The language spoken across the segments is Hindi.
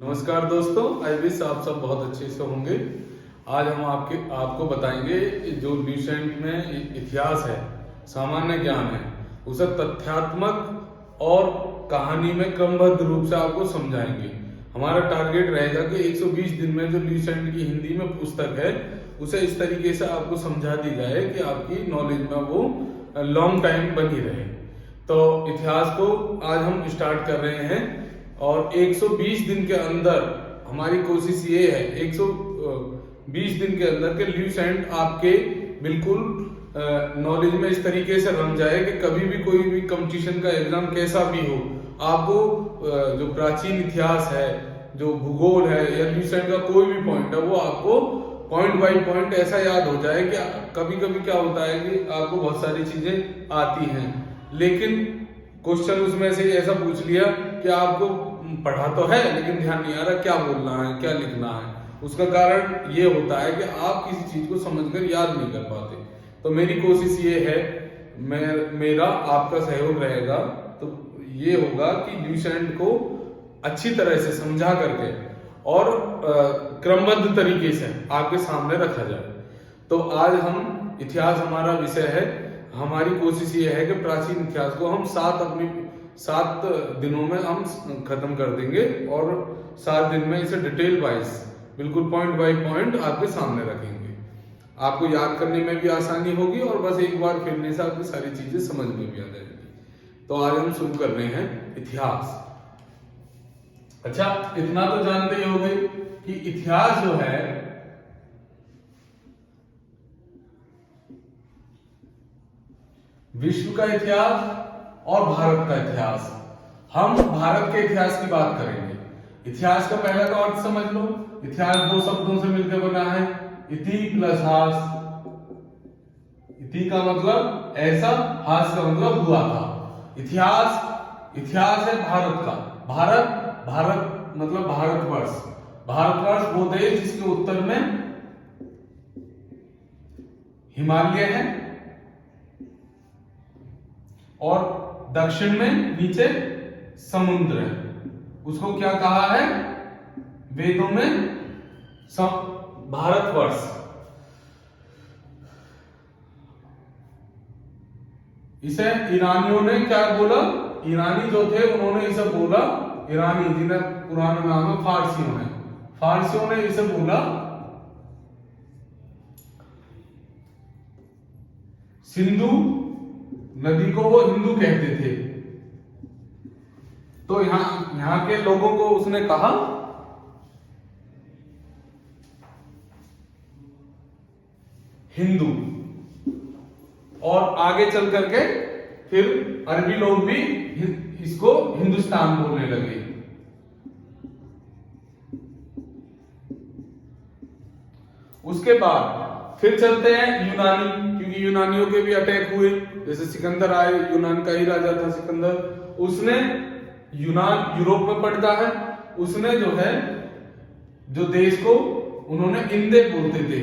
नमस्कार दोस्तों, आई विश आप सब बहुत अच्छे से होंगे। आज हम आपको बताएंगे जो ल्यूसेंट में इतिहास है, सामान्य ज्ञान है, उसे तथ्यात्मक और कहानी में क्रमबद्ध रूप से आपको समझाएंगे। हमारा टारगेट रहेगा कि 120 दिन में जो ल्यूसेंट की हिंदी में पुस्तक है उसे इस तरीके से आपको समझा दी जाए कि आपकी नॉलेज में वो लॉन्ग टाइम बनी रहे। तो इतिहास को आज हम स्टार्ट कर रहे हैं और 120 दिन के अंदर हमारी कोशिश ये है 120 दिन के अंदर के ल्यूसेंट आपके बिल्कुल नॉलेज में इस तरीके से रम जाए कि कभी भी कोई भी कंपटीशन का एग्जाम कैसा भी हो, आपको जो प्राचीन इतिहास है, जो भूगोल है या ल्यूसेंट का कोई भी पॉइंट है, वो आपको पॉइंट बाय पॉइंट ऐसा याद हो जाए कि कभी कभी क्या होता है कि आपको बहुत सारी चीजें आती हैं, लेकिन क्वेश्चन उसमें से ऐसा पूछ लिया कि आपको पढ़ा तो है लेकिन ध्यान नहीं आ रहा क्या बोलना है, क्या लिखना है। उसका कारण ये होता है कि आप किसी चीज को समझकर याद नहीं कर पाते। तो मेरी कोशिश ये है, मेरा आपका सहयोग रहेगा, तो ये होगा कि ल्यूसेंट को अच्छी तरह से समझा करके और क्रमबद्ध तरीके से आपके सामने रखा जाए। तो आज हम इतिहास हमारा विषय है। हमारी कोशिश ये है कि प्राचीन इतिहास को हम 7 दिनों में हम खत्म कर देंगे और 7 दिन में इसे डिटेल वाइज बिल्कुल पॉइंट बाय पॉइंट आपके सामने रखेंगे। आपको याद करने में भी आसानी होगी और बस एक बार फिरने से आपकी सारी चीजें समझ में भी आ जाएंगी। तो आज हम शुरू कर रहे हैं इतिहास। अच्छा, इतना तो जानते ही होंगे कि इतिहास जो है विश्व का इतिहास और भारत का इतिहास। हम भारत के इतिहास की बात करेंगे। इतिहास का पहला तो अर्थ समझ लो। इतिहास 2 शब्दों से मिलकर बना है, इति प्लस हास। इति का मतलब ऐसा, हास का मतलब हुआ था। इतिहास है भारत का। भारत मतलब भारतवर्ष। भारतवर्ष वो देश जिसके उत्तर में हिमालय है और दक्षिण में नीचे समुद्र है। उसको क्या कहा है वेदों में? भारतवर्ष। इसे ईरानियों ने क्या बोला? ईरानी जो थे उन्होंने इसे बोला, ईरानी जिन्हें पुराना नाम है फारसियों ने इसे बोला सिंधु नदी को वो हिंदू कहते थे। तो यहां के लोगों को उसने कहा हिंदू, और आगे चल करके फिर अरबी लोग भी इसको हिंदुस्तान बोलने लगे। उसके बाद फिर चलते हैं यूनानी, क्योंकि यूनानियों के भी अटैक हुए। जैसे सिकंदर आए, यूनान का ही राजा था सिकंदर, उसने यूनान यूरोप में पड़ता है, उसने जो है जो देश को उन्होंने इंदे बोलते थे।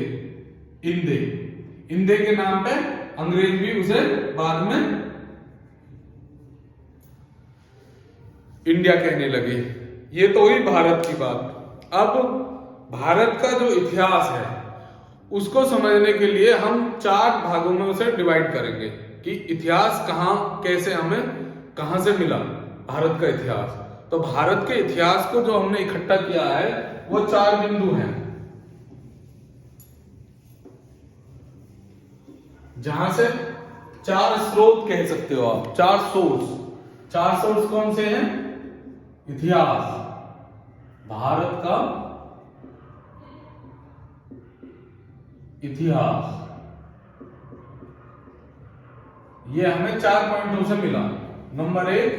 इंदे के नाम पे अंग्रेज भी उसे बाद में इंडिया कहने लगे। ये तो हुई भारत की बात। अब भारत का जो इतिहास है उसको समझने के लिए हम 4 भागों में उसे डिवाइड करेंगे कि इतिहास कैसे हमें कहां से मिला भारत का इतिहास। तो भारत के इतिहास को जो हमने इकट्ठा किया है वो 4 बिंदु हैं, जहां से 4 स्रोत कह सकते हो आप, 4 सोर्स कौन से हैं? इतिहास, भारत का इतिहास, ये हमें 4 पॉइंटों से मिला। नंबर 1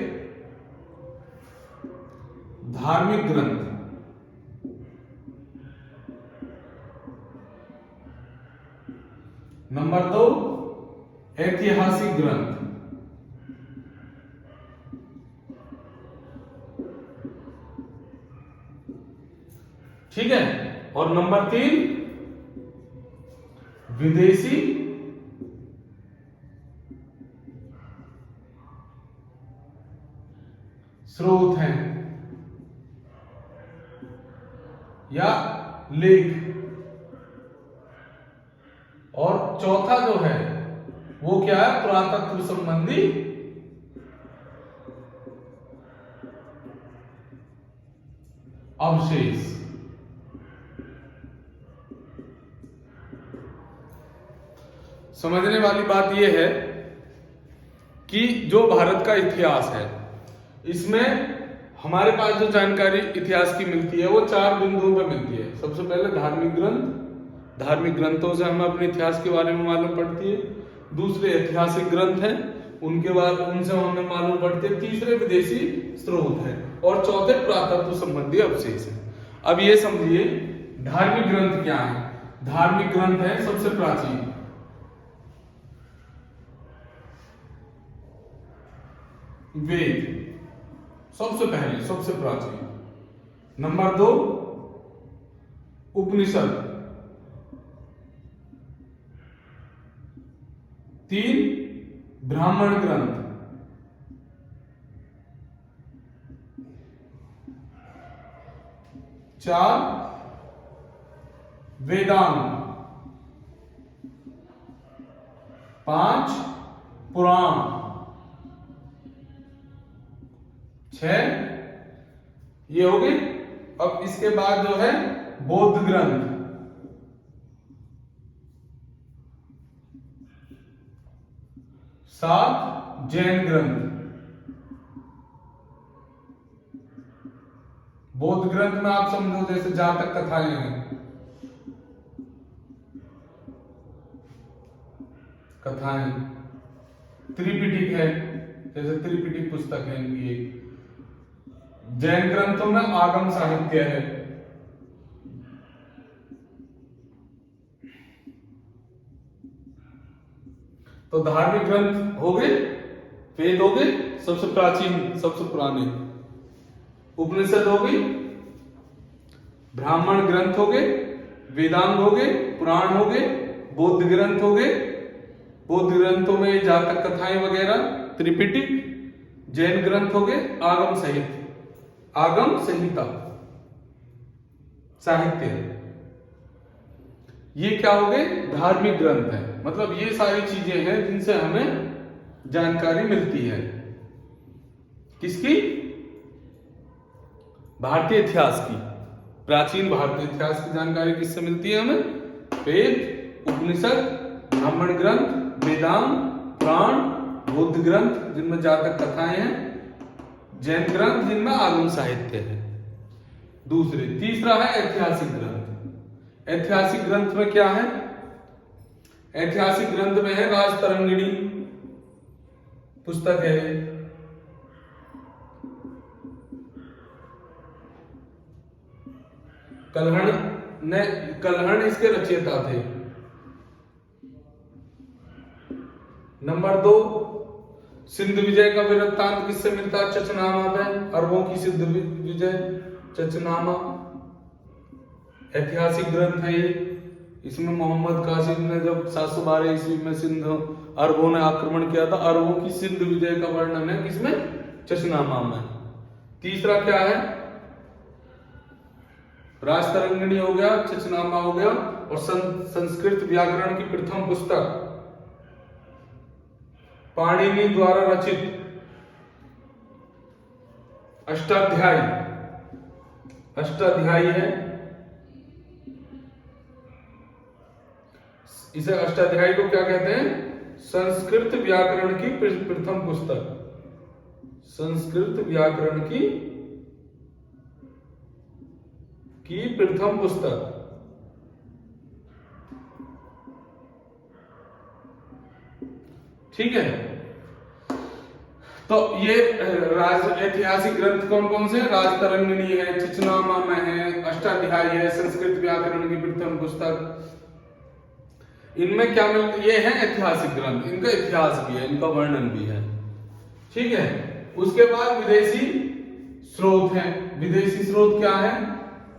धार्मिक ग्रंथ, नंबर 2 ऐतिहासिक ग्रंथ, ठीक है, और नंबर 3 विदेशी स्रोत हैं। या लेख। और चौथा जो है वो क्या है, पुरातत्व संबंधी अवशेष। समझने वाली बात यह है कि जो भारत का इतिहास है, इसमें हमारे पास जो जानकारी इतिहास की मिलती है वो 4 बिंदुओं पर मिलती है। सबसे पहले धार्मिक ग्रंथ, धार्मिक ग्रंथों से हमें अपने इतिहास के बारे में मालूम पड़ती है। दूसरे ऐतिहासिक ग्रंथ हैं, उनके बाद उनसे हमें मालूम पड़ती है। तीसरे विदेशी स्रोत हैं और चौथे पुरातत्व संबंधी अवशेष हैं। अब ये समझिए धार्मिक ग्रंथ क्या है। धार्मिक ग्रंथ है सबसे प्राचीन, वेद सबसे पहले, सबसे प्राचीन। नंबर 2 उपनिषद, 3 ब्राह्मण ग्रंथ, 4 वेदांत, 5 पुराण, 6 ये हो गई। अब इसके बाद जो है बौद्ध ग्रंथ, 7 जैन ग्रंथ। बौद्ध ग्रंथ में आप समझो जैसे जातक कथाएं हैं, कथाएं, त्रिपिटक है, जैसे त्रिपिटक पुस्तक है इनकी एक। जैन ग्रंथों में आगम साहित्य है। तो धार्मिक ग्रंथ हो गए, वेद हो गए सबसे प्राचीन सबसे पुराने, उपनिषद हो गई, ब्राह्मण ग्रंथ हो गए, वेदांग हो गए, पुराण हो गए, बौद्ध ग्रंथ हो गए। बौद्ध ग्रंथों में जातक कथाएं वगैरह, त्रिपिटक, जैन ग्रंथ हो गए, आगम साहित्य, आगम संहिता साहित्य। ये क्या हो गए, धार्मिक ग्रंथ है। मतलब ये सारी चीजें हैं जिनसे हमें जानकारी मिलती है। किसकी? भारतीय इतिहास की, प्राचीन भारतीय इतिहास की जानकारी किससे मिलती है हमें? वेद, उपनिषद, ब्राह्मण ग्रंथ, वेदांग, पुराण, बौद्ध ग्रंथ जिनमें जातक कथाएं हैं, जैन ग्रंथ जिनमें आगम साहित्य है। दूसरे, तीसरा है ऐतिहासिक ग्रंथ। ऐतिहासिक ग्रंथ में क्या है? ऐतिहासिक ग्रंथ में है राजतरंगिणी पुस्तक है, कल्हण इसके रचयिता थे। नंबर 2, सिंधु विजय का वृत्तांत किससे मिलता है? चचनामा में, अरबों की सिंधु विजय, चचनामा ऐतिहासिक ग्रंथ है ये। इसमें मोहम्मद कासिम ने जब 712 ईस्वी में सिंधु अरबों ने आक्रमण किया था, अरबों की सिंधु विजय का वर्णन है किसमें? चचनामा में। तीसरा क्या है? राजतरंगिणी हो गया, चचनामा हो गया, और संस्कृत व्याकरण की प्रथम पुस्तक पाणिनि द्वारा रचित अष्टाध्यायी है। इसे अष्टाध्यायी को क्या कहते हैं? संस्कृत व्याकरण की प्रथम पुस्तक, संस्कृत व्याकरण की प्रथम पुस्तक। ठीक है, तो ये ऐतिहासिक ग्रंथ कौन कौन से? राजतरंगिणी है, चचनामा में है, अष्टाध्यायी है, संस्कृत व्याकरण की प्रथम पुस्तक। इनमें क्या मिलता? ये है ऐतिहासिक ग्रंथ, इनका इतिहास भी है, इनका वर्णन भी है। ठीक है, उसके बाद विदेशी स्रोत हैं। विदेशी स्रोत क्या है?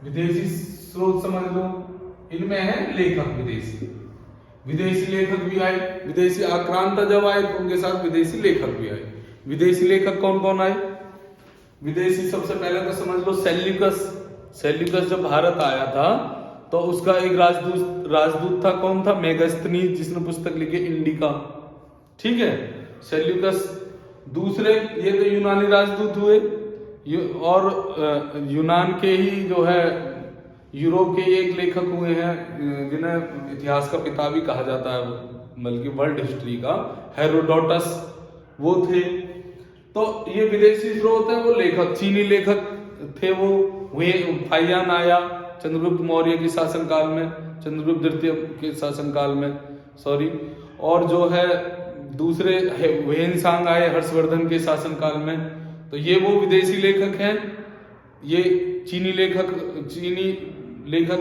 विदेशी स्रोत समझ लो, इनमें है लेखक विदेशी लेखक भी आए। विदेशी आक्रांता जब आए तो उनके साथ विदेशी लेखक भी आए। विदेशी लेखक कौन कौन आए? विदेशी सबसे पहले तो समझ लो सेल्यूकस सेल्यूकस जब भारत आया था तो उसका एक राजदूत था, कौन था? मेगास्थनीज, जिसने पुस्तक लिखी इंडिका। ठीक है, सेल्यूकस दूसरे, ये तो यूनानी राजदूत हुए। और यूनान के ही जो है यूरोप के एक लेखक हुए हैं जिन्हें इतिहास का पिता भी कहा जाता है, बल्कि वर्ल्ड हिस्ट्री का, हेरोडोटस, वो थे। तो ये विदेशी स्रोत है, वो लेखक, चीनी लेखक थे वो। फाइयान आया चंद्रगुप्त मौर्य के शासनकाल में, चंद्रगुप्त द्वितीय के शासनकाल में, सॉरी। और जो है दूसरे ह्वेनसांग आए हर्षवर्धन के शासनकाल में। तो ये वो विदेशी लेखक हैं। ये चीनी लेखक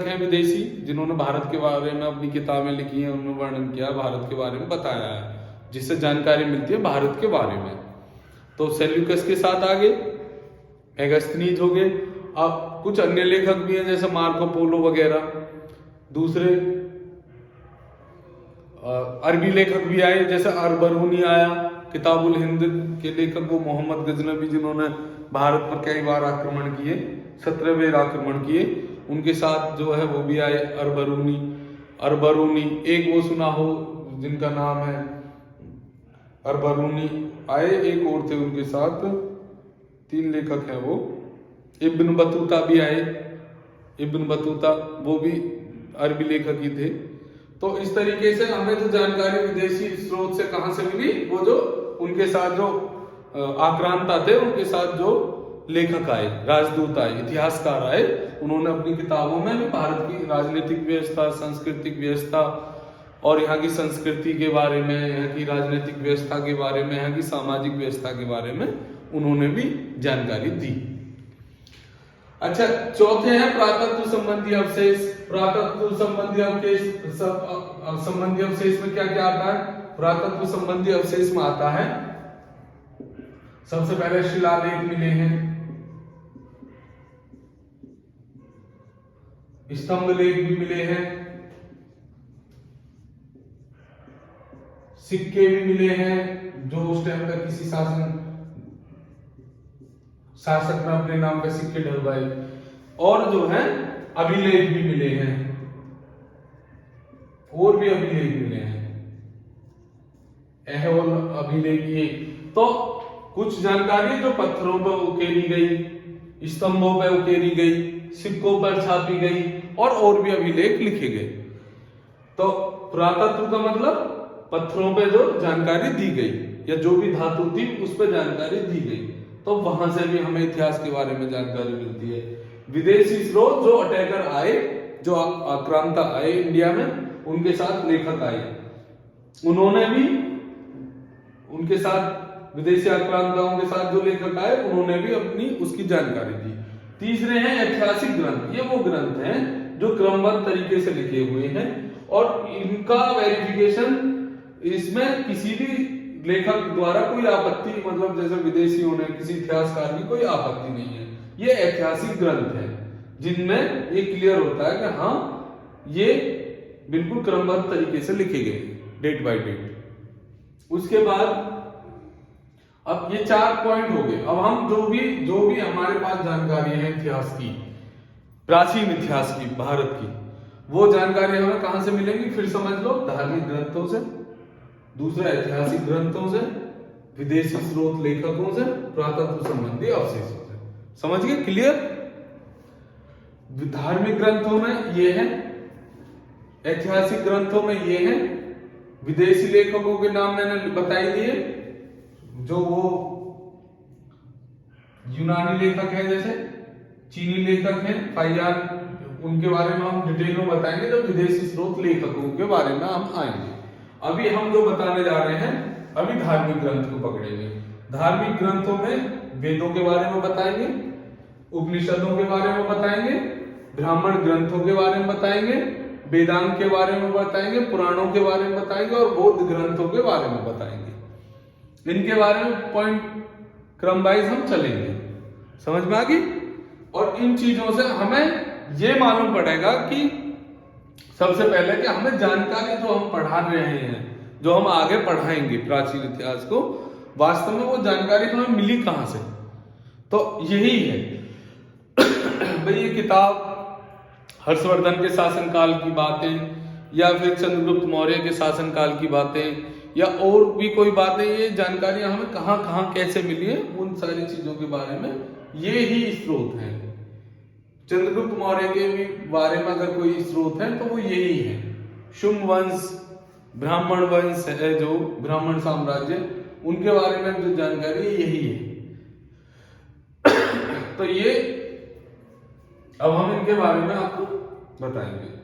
हैं विदेशी, जिन्होंने भारत के बारे में अपनी किताबें लिखी हैं, उन्होंने वर्णन किया, भारत के बारे में बताया है, जिससे जानकारी मिलती है भारत के बारे में। तो सेल्यूकस के साथ आगे मेगास्थनीज हो गए। अब कुछ अन्य लेखक भी हैं जैसे मार्को पोलो वगैरह। दूसरे अरबी लेखक भी आए, जैसे अरबरूनी आया, किताबुल हिंद के लेखक वो मोहम्मद गजनवी, जिन्होंने भारत पर कई बार आक्रमण किए, 17 बार आक्रमण किए। उनके साथ जो है वो भी आए अरबरूनी। एक वो सुना हो जिनका नाम है अरबरूनी आए, एक और थे उनके साथ, 3 लेखक हैं वो। इब्न बतूता भी आए, इब्न बतूता वो भी अरबी लेखक ही थे। तो इस तरीके से हमें जो जानकारी विदेशी स्रोत से कहां से मिली, वो जो उनके साथ जो आक्रांता थे, उनके साथ जो लेखक आए, राजदूत आए, इतिहासकार आए, उन्होंने अपनी किताबों में भी भारत की राजनीतिक व्यवस्था, सांस्कृतिक व्यवस्था और यहाँ की संस्कृति के बारे में, यहाँ की राजनीतिक व्यवस्था के बारे में, यहाँ की सामाजिक व्यवस्था के बारे में उन्होंने भी जानकारी दी। अच्छा, चौथे हैं पुरातत्व संबंधी अवशेष। पुरातत्व संबंधी अवशेष में क्या क्या आता है? पुरातत्व संबंधी अवशेष में आता है, सबसे पहले शिलालेख मिले हैं, स्तंभ लेख भी मिले हैं, सिक्के भी मिले हैं, जो उस टाइम का किसी शासक ने अपने नाम पे सिक्के ढलवाए। और जो है अभिलेख भी मिले हैं, और भी अभिलेख मिले हैं, ऐहोल अभिलेख। ये तो कुछ जानकारी जो पत्थरों पर उकेरी गई, स्तंभों पर उकेरी गई, सिक्कों पर छापी गई, और भी अभिलेख लिखे गए। तो पुरातत्व का मतलब पत्थरों पे जो जानकारी दी गई, या जो भी धातु थी उस पर जानकारी दी गई, तो वहां से भी हमें इतिहास के बारे में जानकारी मिलती है। विदेशी स्रोत, जो अटैकर आए, जो आक्रांता आए इंडिया में, उनके साथ लेखक आए, उन्होंने भी उनके साथ, विदेशी आक्रांताओं के साथ जो लेखक आए, उन्होंने भी अपनी उसकी जानकारी दी। तीसरे हैं ऐतिहासिक ग्रंथ। ये वो ग्रंथ हैं जो क्रमबद्ध तरीके से लिखे हुए हैं, और इनका वेरिफिकेशन, इसमें किसी भी लेखक द्वारा कोई आपत्ति, मतलब जैसे विदेशी होने, किसी इतिहासकार की कोई आपत्ति नहीं है। ये ऐतिहासिक ग्रंथ है जिनमें ये क्लियर होता है कि हाँ, ये बिल्कुल क्रमबद्ध तरीके से लिखे गए, डेट बाय डेट। उसके बाद अब ये 4 पॉइंट हो गए। अब हम जो भी हमारे पास जानकारी है इतिहास की, प्राचीन इतिहास की, भारत की, वो जानकारी हमें कहां से मिलेंगी? फिर समझ लो, धार्मिक ग्रंथों से, दूसरा ऐतिहासिक ग्रंथों से, विदेशी स्रोत लेखकों से, पुरातत्व संबंधी अवशेषों से। समझ गए? क्लियर? धार्मिक ग्रंथों में ये है, ऐतिहासिक ग्रंथों में ये है, विदेशी लेखकों के नाम मैंने बताई दिए, जो वो यूनानी लेखक है, जैसे चीनी लेखक हैं फाइयान, उनके बारे में हम डिटेल में बताएंगे जब विदेशी स्रोत लेखकों के बारे में हम आएंगे। अभी हम जो बताने जा रहे हैं, अभी धार्मिक ग्रंथ को पकड़ेंगे। धार्मिक ग्रंथों में वेदों के बारे में बताएंगे, उपनिषदों के बारे में बताएंगे, ब्राह्मण ग्रंथों के बारे में बताएंगे, वेदांत के बारे में बताएंगे, पुराणों के बारे में बताएंगे, और बौद्ध ग्रंथों के बारे में बताएंगे। इनके बारे में पॉइंट क्रम वाइज हम चलेंगे। समझ में आ गई? और इन चीजों से हमें ये मालूम पड़ेगा कि सबसे पहले कि हमें जानकारी जो हम पढ़ा रहे हैं, जो हम आगे पढ़ाएंगे प्राचीन इतिहास को, वास्तव में वो जानकारी हमें मिली कहां से? तो यही है भाई ये किताब हर्षवर्धन के शासनकाल की बातें या फिर चंद्रगुप्त मौर्य के शासनकाल की बातें या और भी कोई बातें, ये जानकारियां हमें कहाँ कहाँ कैसे मिली है, उन सारी चीजों के बारे में ये ही स्रोत हैं। चंद्रगुप्त मौर्य के भी बारे में अगर कोई स्रोत है तो वो यही है। शुंग वंश, ब्राह्मण वंश है जो ब्राह्मण साम्राज्य, उनके बारे में जो जानकारी है यही है। तो ये अब हम इनके बारे में आपको बताएंगे।